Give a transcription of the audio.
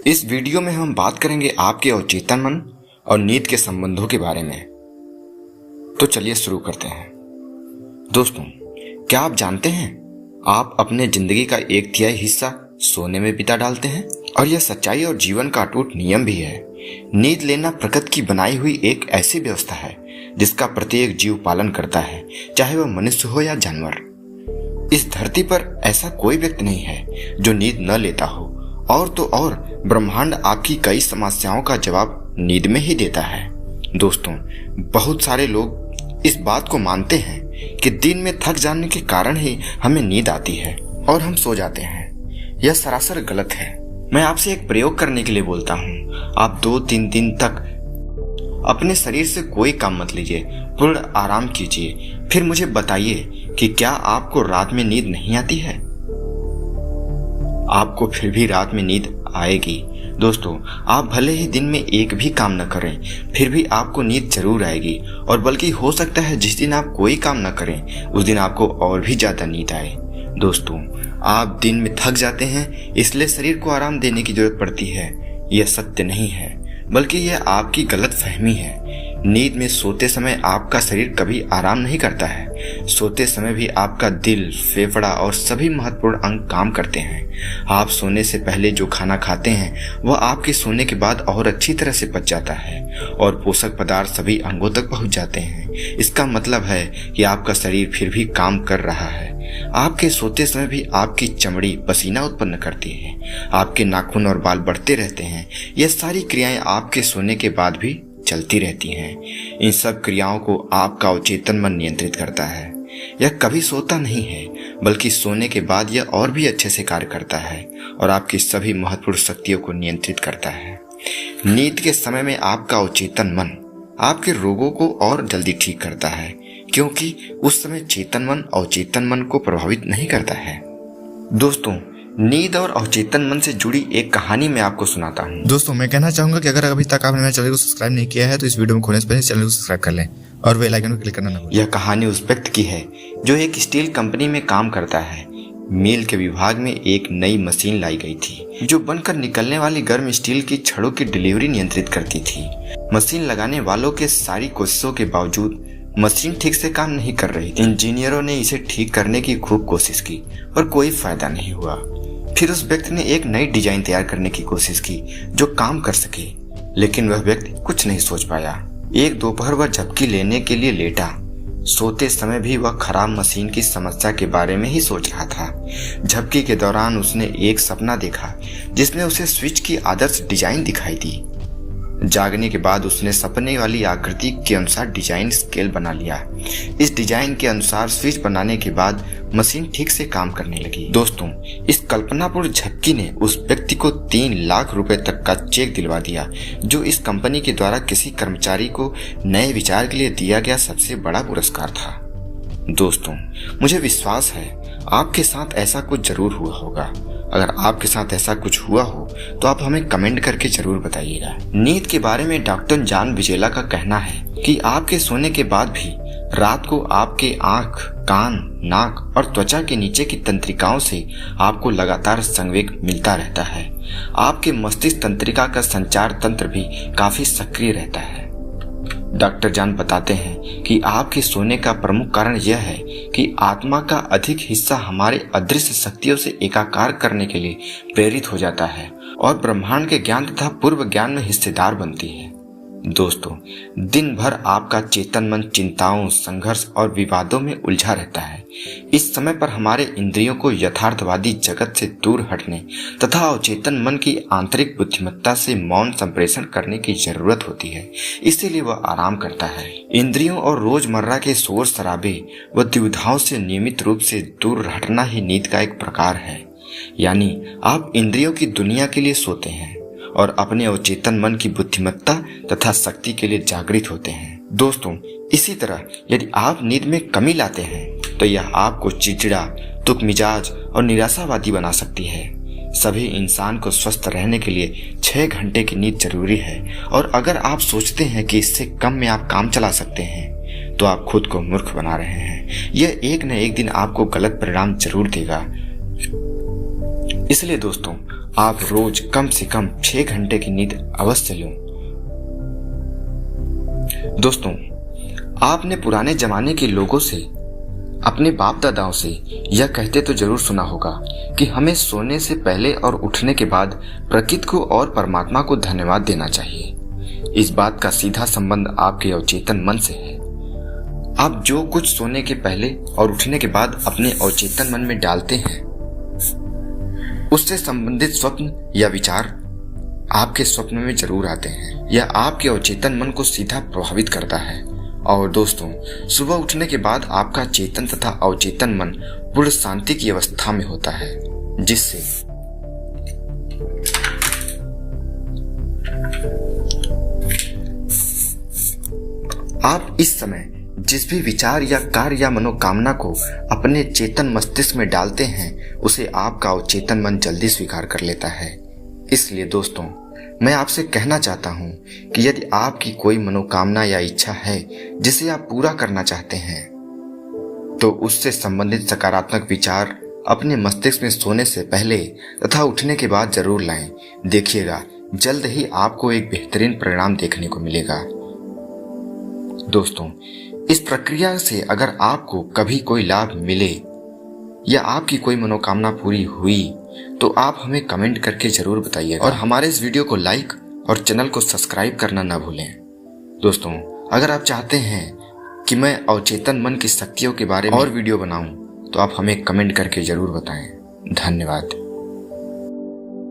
इस वीडियो में हम बात करेंगे आपके अवचेतन मन और नींद के संबंधों के बारे में। तो चलिए शुरू करते हैं। दोस्तों, क्या आप जानते हैं आप अपने जिंदगी का 1/3 हिस्सा सोने में बिता डालते हैं? और यह सच्चाई और जीवन का अटूट नियम भी है। नींद लेना प्रकृति की बनाई हुई एक ऐसी व्यवस्था है जिसका प्रत्येक जीव पालन करता है, चाहे वह मनुष्य हो या जानवर। इस धरती पर ऐसा कोई व्यक्ति नहीं है जो नींद न लेता हो। और तो और ब्रह्मांड आपकी कई समस्याओं का जवाब नींद में ही देता है। दोस्तों, बहुत सारे लोग इस बात को मानते हैं कि दिन में थक जाने के कारण ही हमें नींद आती है और हम सो जाते हैं। यह सरासर गलत है। मैं आपसे एक प्रयोग करने के लिए बोलता हूँ। आप 2-3 दिन तक अपने शरीर से कोई काम मत लीजिए, पूर्ण आराम कीजिए। फिर मुझे बताइए कि क्या आपको रात में नींद नहीं आती है? आपको फिर भी रात में नींद आएगी। दोस्तों, आप भले ही दिन में एक भी काम न करें, फिर भी आपको नींद जरूर आएगी। और बल्कि हो सकता है जिस दिन आप कोई काम न करें उस दिन आपको और भी ज्यादा नींद आए। दोस्तों, आप दिन में थक जाते हैं इसलिए शरीर को आराम देने की जरूरत पड़ती है। यह सत्य नहीं है, बल्कि यह आपकी गलत फहमी है। नींद में सोते समय आपका शरीर कभी आराम नहीं करता है। सोते समय भी आपका दिल, फेफड़ा और सभी महत्वपूर्ण अंग काम करते हैं। आप सोने से पहले जो खाना खाते हैं वह आपके सोने के बाद और अच्छी तरह से पच जाता है और पोषक पदार्थ सभी अंगों तक पहुंच जाते हैं। इसका मतलब है कि आपका शरीर फिर भी काम कर रहा है। आपके सोते समय भी आपकी चमड़ी पसीना उत्पन्न करती है, आपके नाखून और बाल बढ़ते रहते हैं। यह सारी क्रियाएं आपके सोने के बाद भी चलती रहती हैं। इन सब क्रियाओं को आपका अवचेतन मन नियंत्रित करता है। यह कभी सोता नहीं है, बल्कि सोने के बाद यह और भी अच्छे से कार्य करता है और आपकी सभी महत्वपूर्ण शक्तियों को नियंत्रित करता है। नींद के समय में आपका अवचेतन मन आपके रोगों को और जल्दी ठीक करता है, क्योंकि उस समय चेतन मन अवचेतन मन को प्रभावित नहीं करता है। दोस्तों, नींद और अवचेतन मन से जुड़ी एक कहानी मैं आपको सुनाता हूँ। दोस्तों, मैं कहना चाहूंगा कि अगर अभी तक आपने मेरे चैनल को सब्सक्राइब नहीं किया है तो इस वीडियो में खोलने से पहले चैनल को सब्सक्राइब कर लें और बेल आइकन को क्लिक करना ना भूलें। यह कहानी उस व्यक्ति की है जो एक स्टील कंपनी में काम करता है। मील के विभाग में एक नई मशीन लाई गई थी जो बनकर निकलने वाली गर्म स्टील की छड़ों की डिलीवरी नियंत्रित करती थी। मशीन लगाने वालों के सारी कोशिशों के बावजूद मशीन ठीक से काम नहीं कर रही थी। इंजीनियरों ने इसे ठीक करने की खूब कोशिश की पर कोई फायदा नहीं हुआ। फिर उस व्यक्ति ने एक नई डिजाइन तैयार करने की कोशिश की जो काम कर सके, लेकिन वह व्यक्ति कुछ नहीं सोच पाया। एक दोपहर वह झपकी लेने के लिए लेटा। सोते समय भी वह खराब मशीन की समस्या के बारे में ही सोच रहा था। झपकी के दौरान उसने एक सपना देखा जिसमें उसे स्विच की आदर्श डिजाइन दिखाई दी। जागने के बाद उसने सपने वाली आकृति के अनुसार डिजाइन स्केल बना लिया। इस डिजाइन के अनुसार स्विच बनाने के बाद मशीन ठीक से काम करने लगी। दोस्तों, इस कल्पनापूर्ण झपकी ने उस व्यक्ति को 3 लाख रुपए तक का चेक दिलवा दिया, जो इस कंपनी के द्वारा किसी कर्मचारी को नए विचार के लिए दिया गया सबसे बड़ा पुरस्कार था। दोस्तों, मुझे विश्वास है आपके साथ ऐसा कुछ जरूर हुआ होगा। अगर आपके साथ ऐसा कुछ हुआ हो तो आप हमें कमेंट करके जरूर बताइएगा। नींद के बारे में डॉक्टर जॉन विजेला का कहना है कि आपके सोने के बाद भी रात को आपके आंख, कान, नाक और त्वचा के नीचे की तंत्रिकाओं से आपको लगातार संवेग मिलता रहता है। आपके मस्तिष्क तंत्रिका का संचार तंत्र भी काफी सक्रिय रहता है। डॉक्टर जॉन बताते हैं कि आपके सोने का प्रमुख कारण यह है कि आत्मा का अधिक हिस्सा हमारे अदृश्य शक्तियों से एकाकार करने के लिए प्रेरित हो जाता है और ब्रह्मांड के ज्ञान तथा पूर्व ज्ञान में हिस्सेदार बनती है। दोस्तों, दिन भर आपका चेतन मन चिंताओं, संघर्ष और विवादों में उलझा रहता है। इस समय पर हमारे इंद्रियों को यथार्थवादी जगत से दूर हटने तथा अवचेतन मन की आंतरिक बुद्धिमत्ता से मौन संप्रेषण करने की जरूरत होती है। इसीलिए वह आराम करता है। इंद्रियों और रोजमर्रा के शोर शराबे व दुविधाओं से नियमित रूप से दूर हटना ही नींद का एक प्रकार है। यानी आप इंद्रियों की दुनिया के लिए सोते हैं और अपने अवचेतन मन की बुद्धिमत्ता तथा शक्ति के लिए जागृत होते हैं। दोस्तों, इसी तरह यदि आप नींद में कमी लाते हैं तो यह आपको चिड़चिड़ा, तुक मिजाज और निराशावादी बना सकती है। सभी इंसान को स्वस्थ रहने के लिए 6 घंटे की नींद जरूरी है और अगर आप सोचते हैं कि इससे कम में आप काम चला सकते हैं तो आप खुद को मूर्ख बना रहे हैं। यह एक न एक दिन आपको गलत परिणाम जरूर देगा। इसलिए दोस्तों, आप रोज कम से कम 6 घंटे की नींद अवश्य लो। दोस्तों, आपने पुराने जमाने के लोगों से, अपने बाप दादाओं से यह कहते तो जरूर सुना होगा कि हमें सोने से पहले और उठने के बाद प्रकृति को और परमात्मा को धन्यवाद देना चाहिए। इस बात का सीधा संबंध आपके अवचेतन मन से है। आप जो कुछ सोने के पहले और उठने के बाद अपने अवचेतन मन में डालते हैं, उससे संबंधित स्वप्न या विचार आपके स्वप्न में जरूर आते हैं। यह आपके अवचेतन मन को सीधा प्रभावित करता है। और दोस्तों, सुबह उठने के बाद आपका चेतन तथा अवचेतन मन पूर्ण शांति की अवस्था में होता है, जिससे आप इस समय जिस भी विचार या कार्य या मनोकामना को अपने चेतन मस्तिष्क में डालते हैं, उसे आपका अवचेतन मन जल्दी स्वीकार कर लेता है। इसलिए दोस्तों, मैं आपसे कहना चाहता हूं कि यदि आपकी कोई मनोकामना या इच्छा है जिसे आप पूरा करना चाहते हैं, तो उससे संबंधित सकारात्मक विचार अपने मस्तिष्क में सोने से पहले तथा उठने के बाद जरूर लाएं। देखिएगा, जल्द ही आपको एक बेहतरीन परिणाम देखने को मिलेगा। दोस्तों, इस प्रक्रिया से अगर आपको कभी कोई लाभ मिले या आपकी कोई मनोकामना पूरी हुई, तो आप हमें कमेंट करके जरूर बताइएगा और हमारे इस वीडियो को लाइक और चैनल को सब्सक्राइब करना ना भूलें। दोस्तों, अगर आप चाहते हैं कि मैं अवचेतन मन की शक्तियों के बारे में और वीडियो बनाऊं, तो आप हमें कमेंट करके जरूर बताएं। धन्यवाद।